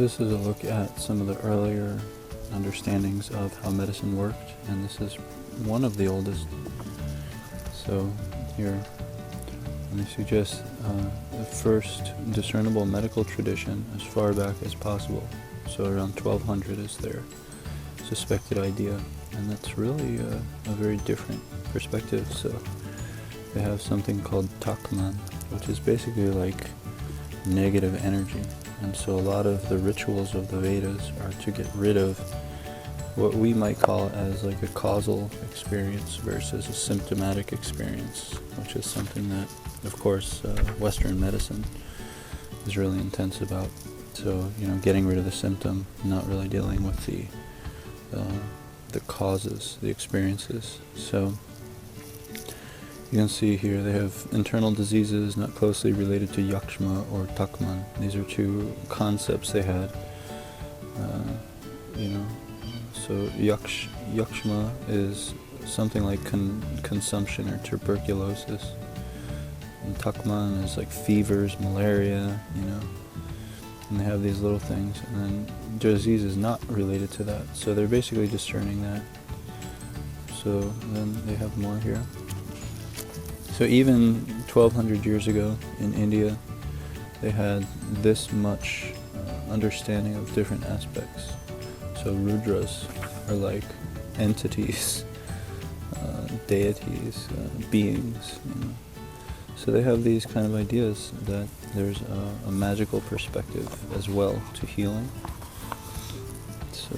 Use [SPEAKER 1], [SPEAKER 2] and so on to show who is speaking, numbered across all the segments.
[SPEAKER 1] this is a look at some of the earlier understandings of how medicine worked, and this is one of the oldest. So here, they suggest the first discernible medical tradition as far back as possible. So around 1200 is their suspected idea, and that's really a very different perspective. So they have something called takman, which is basically like negative energy. And so a lot of the rituals of the Vedas are to get rid of what we might call as like a causal experience versus a symptomatic experience, which is something that, of course, Western medicine is really intense about. So, getting rid of the symptom, not really dealing with the causes, the experiences. So you can see here they have internal diseases not closely related to yakshma or takman. These are two concepts they had. So yakshma is something like consumption or tuberculosis, and takman is like fevers, malaria, and they have these little things, and then disease is not related to that. So they're basically discerning that. So then they have more here. So even 1200 years ago in India, they had this much understanding of different aspects. So Rudras are like entities, deities, beings. So they have these kind of ideas that there's a magical perspective as well to healing. So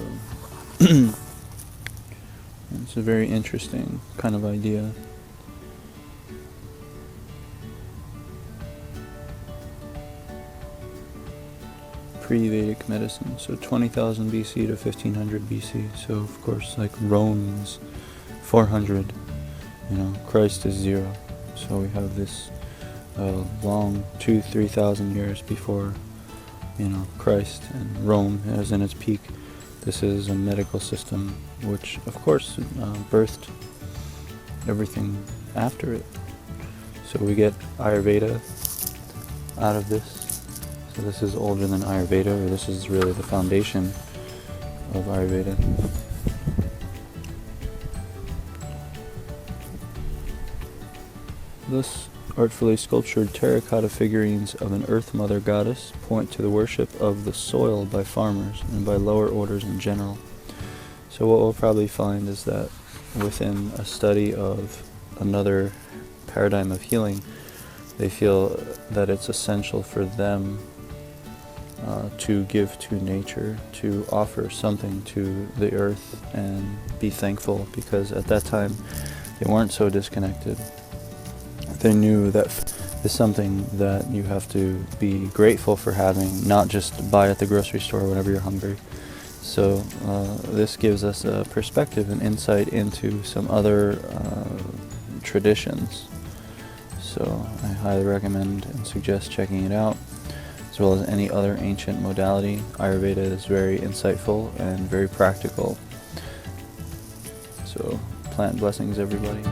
[SPEAKER 1] it's a very interesting kind of idea. Pre-Vedic medicine, so 20,000 BC to 1500 BC. So of course, like Rome is 400, Christ is 0. So we have this long 2,000-3,000 years before, Christ, and Rome is in its peak. This is a medical system which, of course, birthed everything after it. So we get Ayurveda out of this. So this is older than Ayurveda, or this is really the foundation of Ayurveda. Thus, artfully sculptured terracotta figurines of an Earth Mother goddess point to the worship of the soil by farmers and by lower orders in general. So what we'll probably find is that within a study of another paradigm of healing, they feel that it's essential for them to give to nature, to offer something to the earth and be thankful, because at that time they weren't so disconnected. They knew that is something that you have to be grateful for having, not just buy at the grocery store whenever you're hungry. So this gives us a perspective and insight into some other traditions. So I highly recommend and suggest checking it out, as well as any other ancient modality. Ayurveda is very insightful and very practical. So plant blessings, everybody.